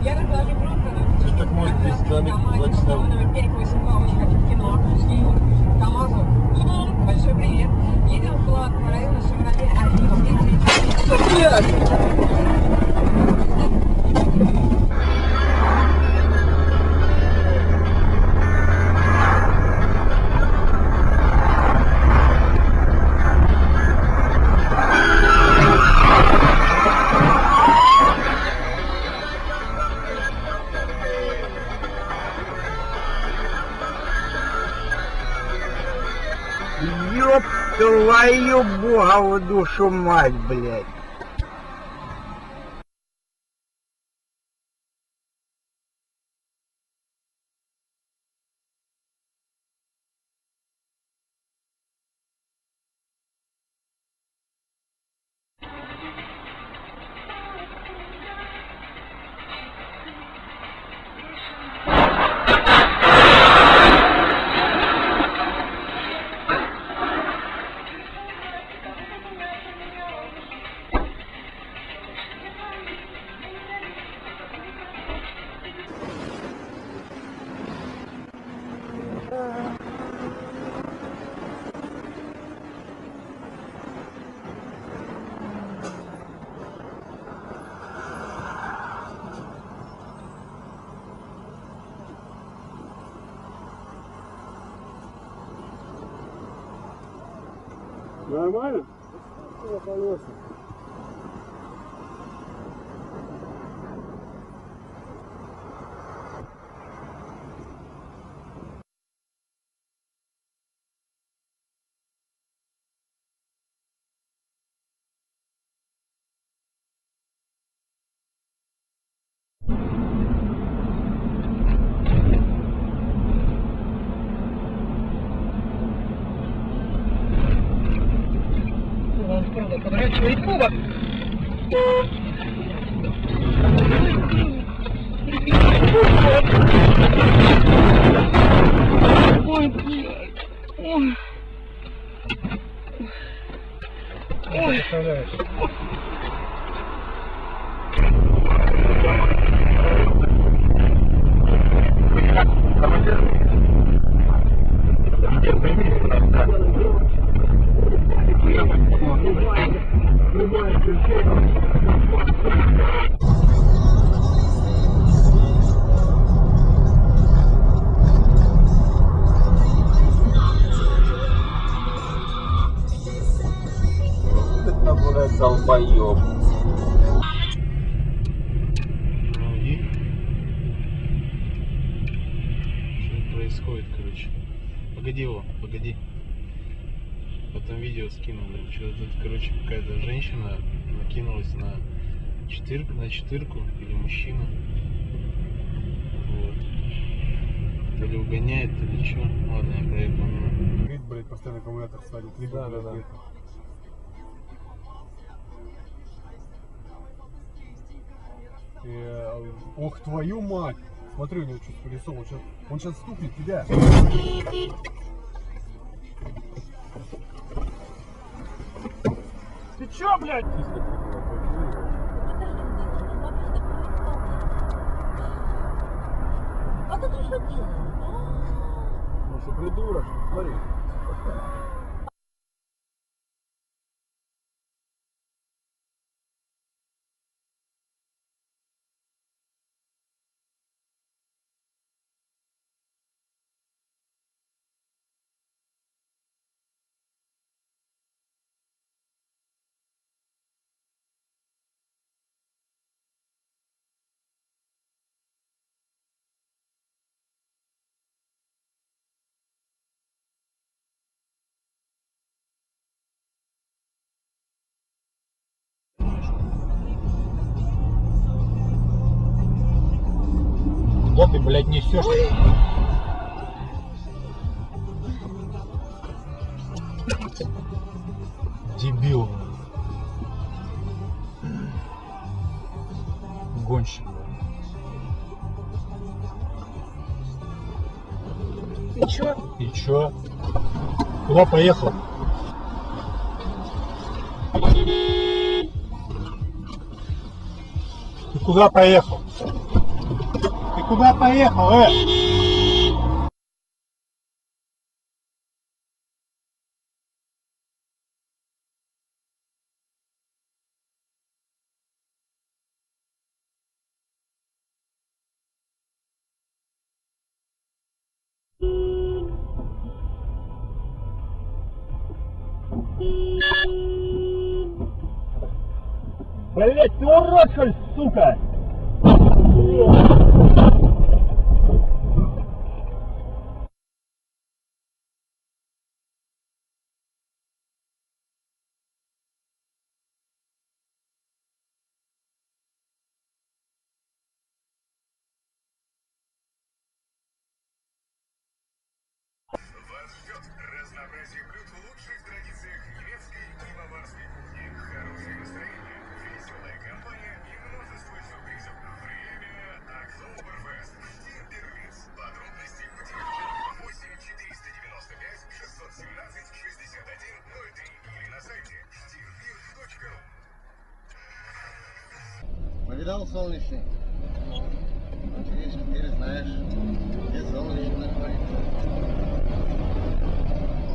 Ты так можешь 10 километров 2 часа. Большой привет. Едем в Кулак по району Шевроле. Ёб твою богову душу мать, блядь. Нормально? Я колеса. Поворачивай Куба. Ой, блядь. Ой. Ой. Долбоёб. Что происходит, короче? Погоди его, погоди. Потом видео скинули. Что-то тут, короче, какая-то женщина накинулась на четырку или мужчину. Вот. То ли угоняет, то ли что. Ладно, я проехал. Вид, блядь, постоянно аккумулятор ставит. Да. Ох, твою мать! Смотри, у него что-то колесо, он сейчас стукнет тебя. Ты чё, блядь? А ты что делаешь? Ну что, придурок, смотри. Куда ты, блядь, несешь? Дебил. Гонщик. И чё? Куда поехал? Ты куда поехал? куда поехал, Блять, ты урод, что ли, сука? Вас ждет разнообразие блюд в лучших традициях немецкой и баварской кухни. Хорошее настроение, веселая компания и множество сюрпризов. Время Октоберфест. Штирбервиц. Подробности по телефону 8 495 617 6103 или на сайте штирбир.ру. Повидал солнечный? Видишь, теперь знаешь, где солнечный находится.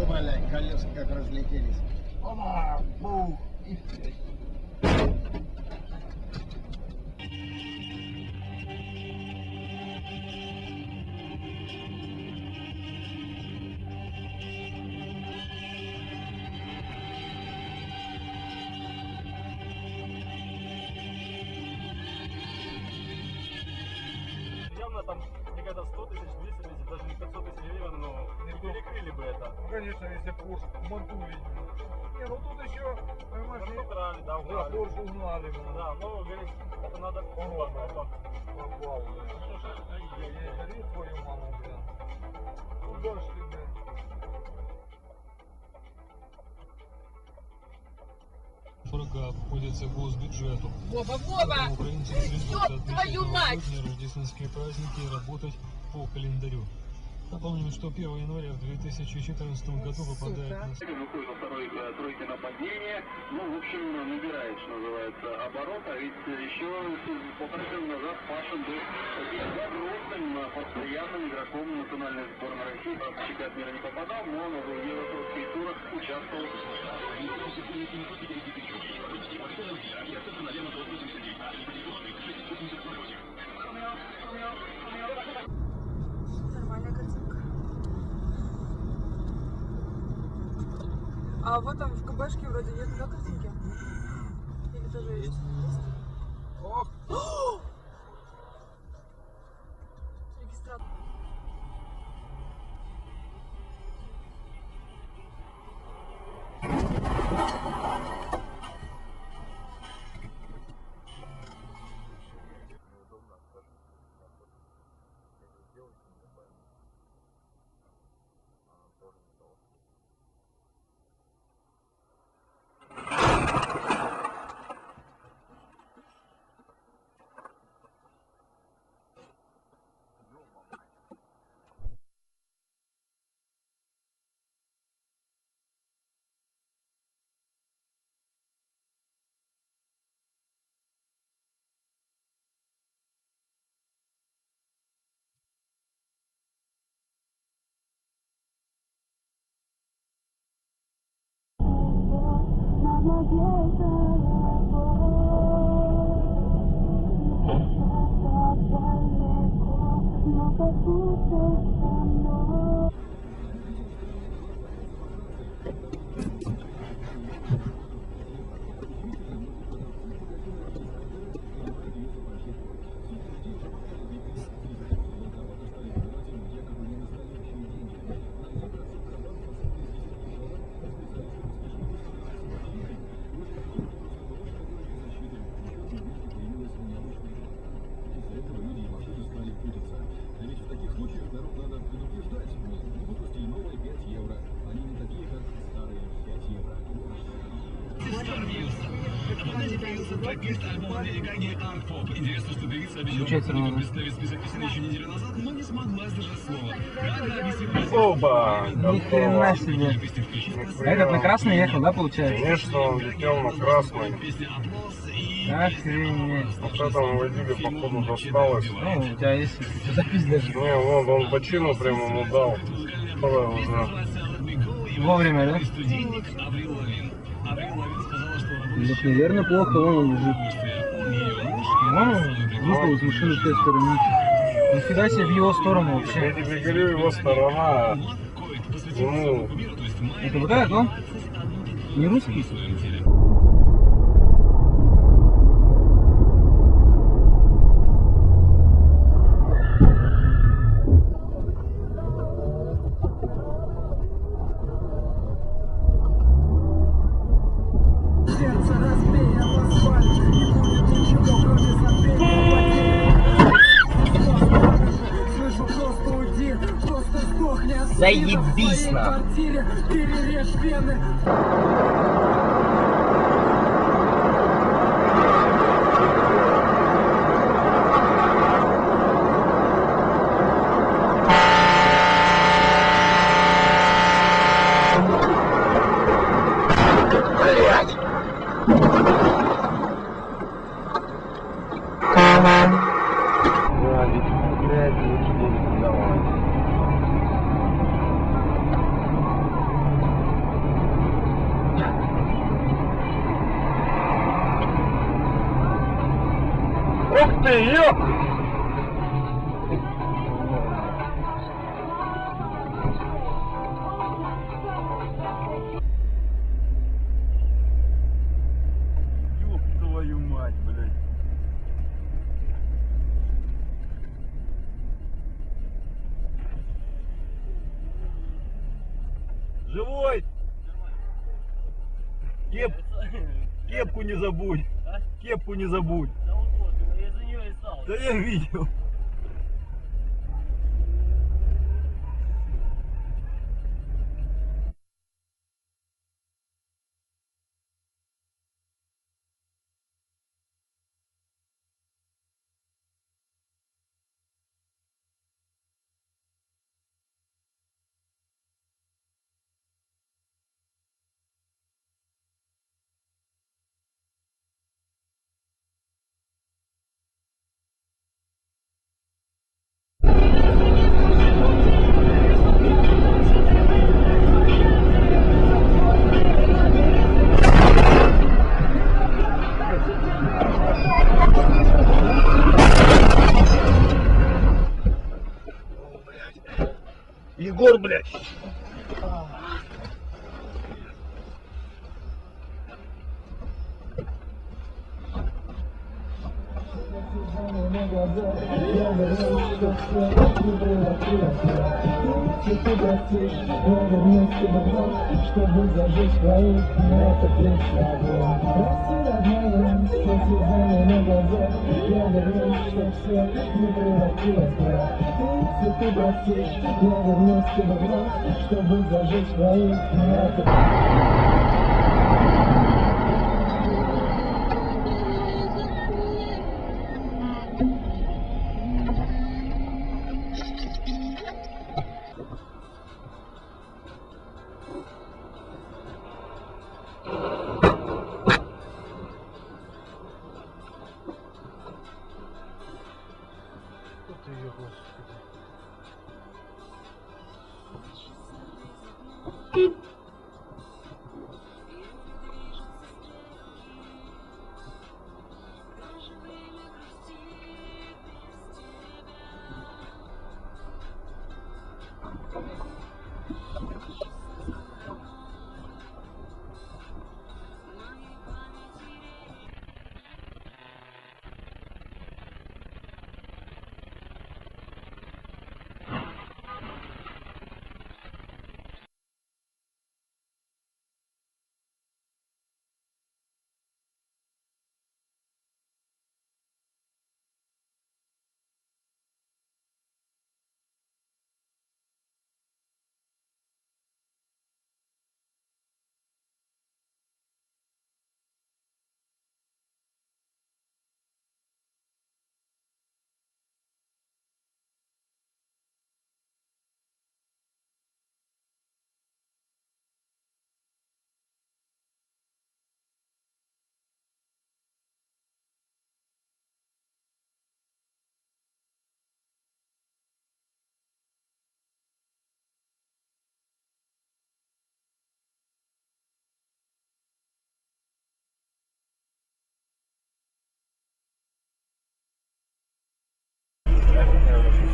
О, блядь, колеса как разлетелись. Оба, бух, и вперед. Явно там где-то 100 тысяч, 200 тысяч, даже не 500 тысяч гривен, но не перекрыли бы это. Конечно, если Порш манту видно. Не, ну тут еще, понимаешь, Ну, украли, да, да, украли. Порш узнали. Да, но, говорит, это надо... Попал, я дарю твою маму, блин. Куда ж ты, блин? Врага обходится госбюджету. Вова, Поэтому украинцы рекомендуют Ёб твою мать! отметить рождественские праздники и работать по календарю. Напомним, что 1 января в 2014 году выпадает на... Выходит во второй тройке нападения. Ну, в общем, набирает, что называется, оборот. А ведь еще полтора года назад Паша был огромным, постоянным игроком национальной сборной России. В чемпионат мира не попадал, но на евротурских турах участвовал. Нормальная картинка. А вот там в КБшке вроде нет, да, картинки? Или тоже есть? Регистратор. Включается на Оба! Ни хрена себе. Этот на красный ехал, да, получается? Конечно, он летел на красный. Охренеть. Вот это он водитель, походу, досталось. Ну, у тебя есть запись даже. Не, вот он бочину прямо ему дал. Давай уже. Вовремя, да? Ну, наверное, плохо он лежит. Ну, выпал из машины в той стороне. Нифига себе в его сторону Я вообще. тебе говорю, его сторона. Ему Это вот этот, ну? Не русский? Сердце разбей об асфальт, не будет ничего, кроме забвения потерь. Слышу, просто уйди, просто сдохни от Заебись, в своей нахуй. квартире, перережь вены. Ух ты, ёп! Ёб твою мать, блядь. Живой? Кепку не забудь. Кепку не забудь. Да я видел. Егор, блядь. Чтобы зажечь твои, это представлю. Прости, родная, все слезами на глазах. Я вернусь, чтоб все не превратилось в прах. Если ты простишь, я вернусь к тебе вновь, чтобы зажечь твои, это...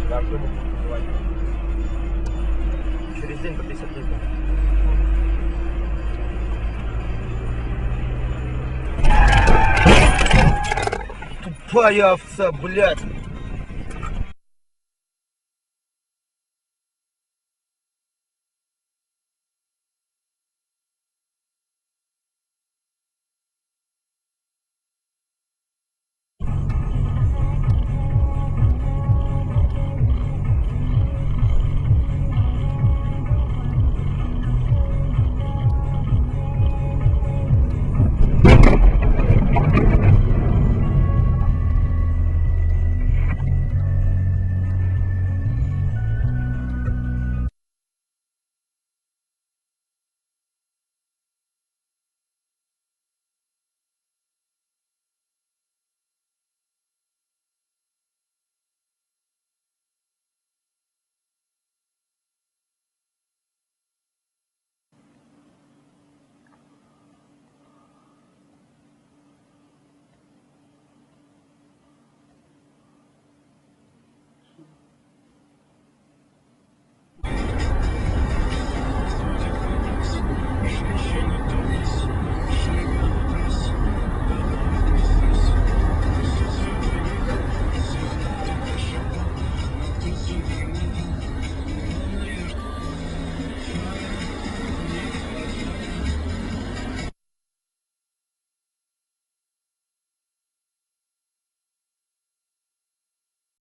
Сюда кто будет называть? Через день по 50 литров. Тупая овца, блядь!